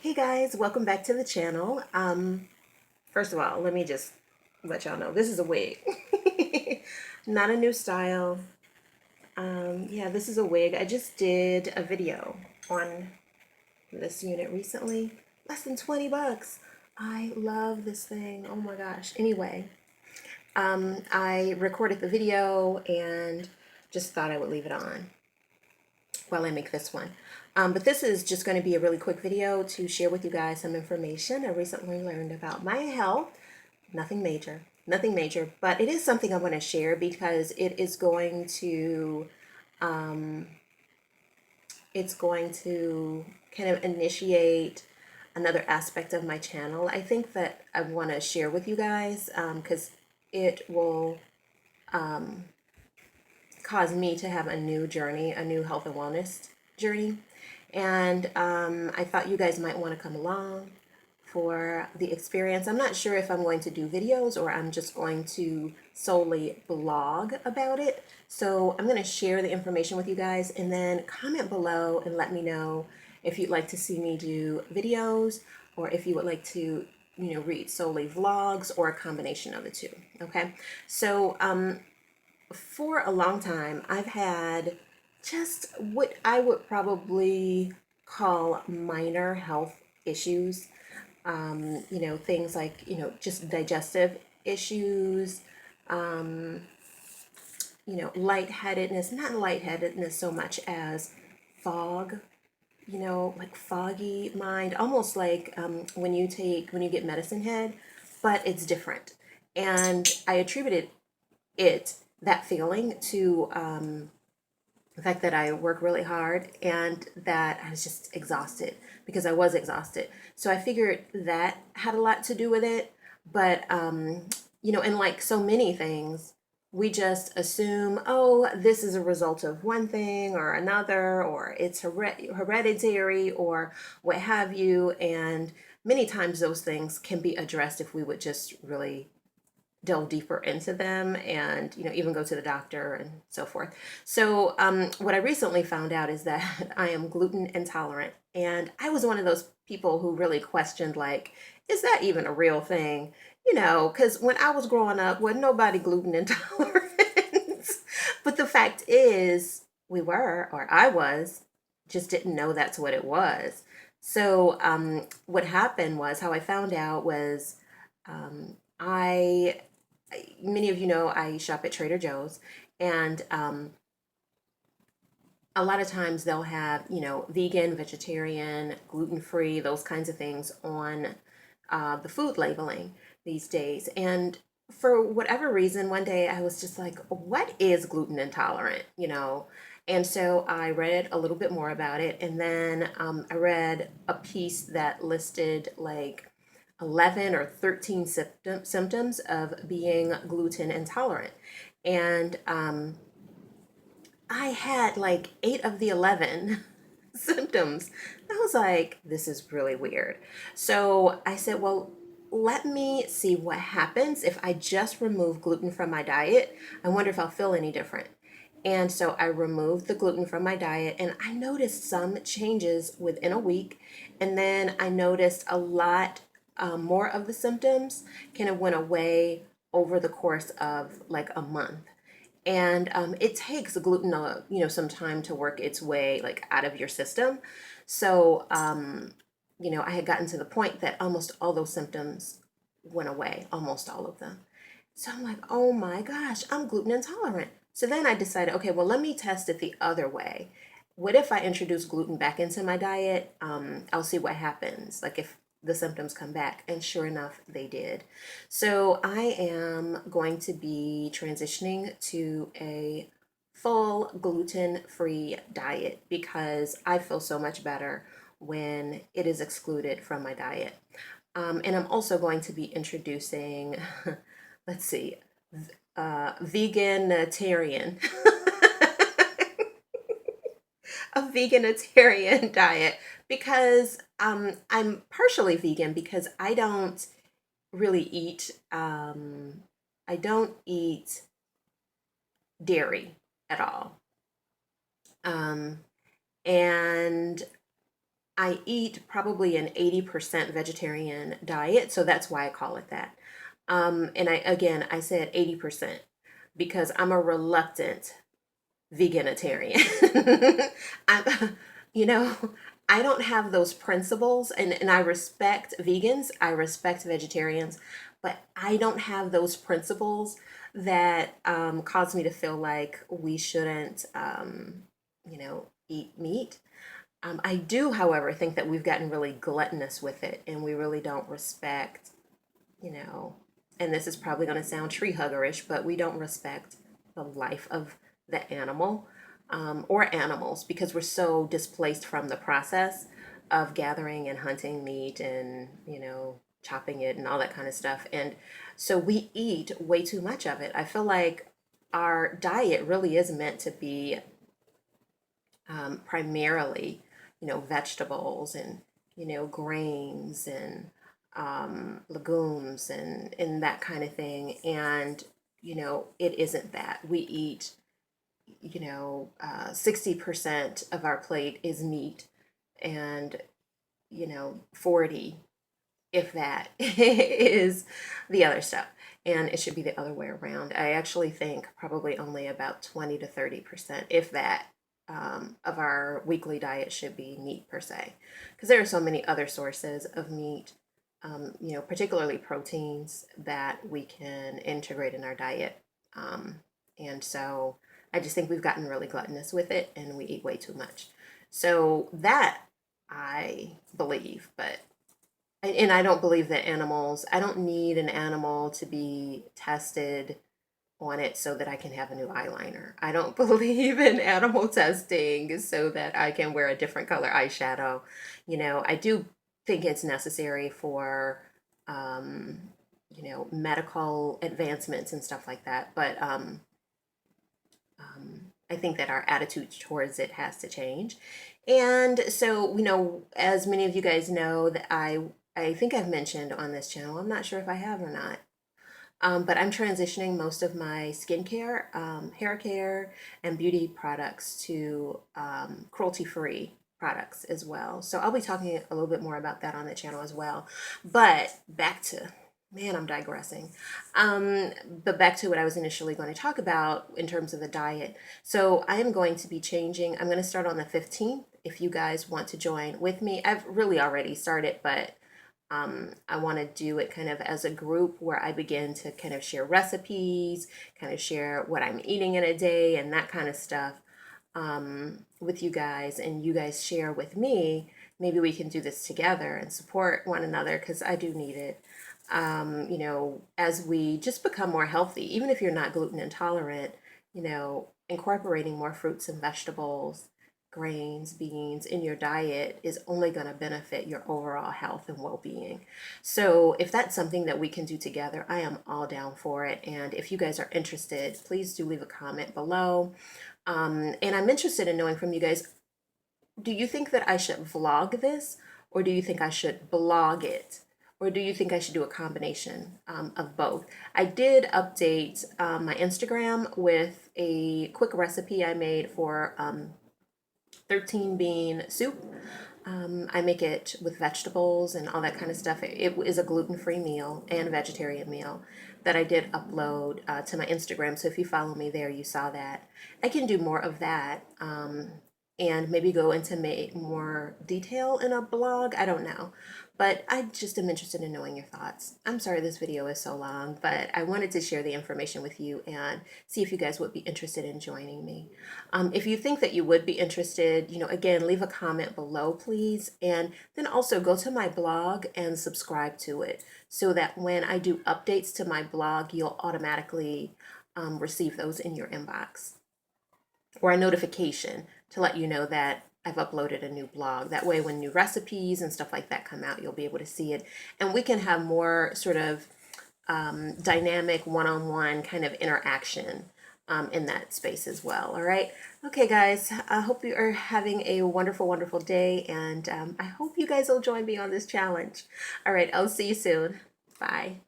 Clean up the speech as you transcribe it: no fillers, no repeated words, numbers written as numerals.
Hey guys, welcome back to the channel. First of all, let me just let y'all know this is a wig. Not a new style. Yeah, this is a wig. I just did a video on this unit recently. Less than 20 bucks. I love this thing. Oh my gosh. Anyway, I recorded the video and just thought I would leave it on while I make this one. But this is just going to be a really quick video to share with you guys some information I recently learned about my health. Nothing major, but it is something I want to share because it's going to kind of initiate another aspect of my channel. I think that I want to share with you guys because it will cause me to have a new journey, a new health and wellness journey. And I thought you guys might want to come along for the experience. I'm not sure if I'm going to do videos or I'm just going to solely blog about it. So I'm going to share the information with you guys and then comment below and let me know if you'd like to see me do videos or if you would like to, read solely vlogs or a combination of the two. Okay. So, for a long time, I've had just what I would probably call minor health issues. Things like, just digestive issues, lightheadedness, not lightheadedness so much as fog, like foggy mind, almost like when you get medicine head, but it's different. And I attributed that feeling to the fact that I work really hard and that I was just exhausted because I was exhausted. So I figured that had a lot to do with it. But, and like so many things, we just assume, oh, this is a result of one thing or another, or it's hereditary or what have you. And many times those things can be addressed if we would just really delve deeper into them and even go to the doctor and so forth. So what I recently found out is that I am gluten intolerant, and I was one of those people who really questioned, like, is that even a real thing? Because when I was growing up, wasn't nobody gluten intolerant. But the fact is, we were, or I was, just didn't know that's what it was. So what happened was, how I found out was, I many of you know I shop at Trader Joe's, and a lot of times they'll have, vegan, vegetarian, gluten free, those kinds of things on the food labeling these days. And for whatever reason, one day I was just like, what is gluten intolerant? And so I read a little bit more about it. And then I read a piece that listed like 11 or 13 symptoms of being gluten intolerant. And I had like 8 of the 11 symptoms. I was like, this is really weird. So I said, well, let me see what happens if I just remove gluten from my diet. I wonder if I'll feel any different. And so I removed the gluten from my diet, and I noticed some changes within a week. And then I noticed a lot more of the symptoms kind of went away over the course of like a month. And it takes gluten, some time to work its way like out of your system. So, I had gotten to the point that almost all those symptoms went away, almost all of them. So I'm like, oh my gosh, I'm gluten intolerant. So then I decided, okay, well, let me test it the other way. What if I introduce gluten back into my diet? I'll see what happens. Like if the symptoms come back. And sure enough, they did. So I am going to be transitioning to a full gluten-free diet because I feel so much better when it is excluded from my diet. And I'm also going to be introducing, let's see, veganitarian, a veganitarian diet because I'm partially vegan because really eat, I don't eat dairy at all. Um, and I eat probably an 80% vegetarian diet, so that's why I call it that. And I said 80% because I'm a reluctant veganitarian. I'm, you know, I don't have those principles, and I respect vegans, I respect vegetarians, but I don't have those principles that cause me to feel like we shouldn't, eat meat. I do, however, think that we've gotten really gluttonous with it, and we really don't respect, you know, and this is probably going to sound tree huggerish, but we don't respect the life of the animal or animals because we're so displaced from the process of gathering and hunting meat and, chopping it and all that kind of stuff. And so we eat way too much of it. I feel like our diet really is meant to be primarily, vegetables and, grains and legumes and that kind of thing. And, it isn't that. We eat, 60% of our plate is meat and, 40, if that, is the other stuff. And it should be the other way around. I actually think probably only about 20 to 30%, if that, of our weekly diet should be meat per se. Because there are so many other sources of meat, particularly proteins that we can integrate in our diet. And so I just think we've gotten really gluttonous with it and we eat way too much. So that I believe, but and I don't believe that I don't need an animal to be tested on it so that I can have a new eyeliner. I don't believe in animal testing so that I can wear a different color eyeshadow. I do think it's necessary for, medical advancements and stuff like that. But I think that our attitude towards it has to change. And so, as many of you guys know, that I think I've mentioned on this channel, I'm not sure if I have or not, but I'm transitioning most of my skincare, hair care, and beauty products to cruelty-free products as well. So I'll be talking a little bit more about that on the channel as well. But back to, man, I'm digressing. But back to what I was initially going to talk about in terms of the diet. So I am going to be changing. I'm going to start on the 15th. If you guys want to join with me, I've really already started, but I want to do it kind of as a group where I begin to kind of share recipes, kind of share what I'm eating in a day and that kind of stuff with you guys, and you guys share with me. Maybe we can do this together and support one another because I do need it. As we just become more healthy, even if you're not gluten intolerant, incorporating more fruits and vegetables, grains, beans in your diet is only going to benefit your overall health and well-being. So if that's something that we can do together, I am all down for it. And if you guys are interested, please do leave a comment below. And I'm interested in knowing from you guys, do you think that I should vlog this, or do you think I should blog it? Or do you think I should do a combination of both? I did update my Instagram with a quick recipe I made for 13 bean soup. I make it with vegetables and all that kind of stuff. It is a gluten-free meal and vegetarian meal that I did upload to my Instagram. So if you follow me there, you saw that. I can do more of that and maybe go into more detail in a blog. I don't know. But I just am interested in knowing your thoughts. I'm sorry this video is so long, but I wanted to share the information with you and see if you guys would be interested in joining me. If you think that you would be interested, again, leave a comment below, please. And then also go to my blog and subscribe to it so that when I do updates to my blog, you'll automatically receive those in your inbox or a notification to let you know that I've uploaded a new blog. That way, when new recipes and stuff like that come out, you'll be able to see it. And we can have more sort of dynamic one-on-one kind of interaction in that space as well. All right. Okay, guys, I hope you are having a wonderful, wonderful day. And I hope you guys will join me on this challenge. All right. I'll see you soon. Bye.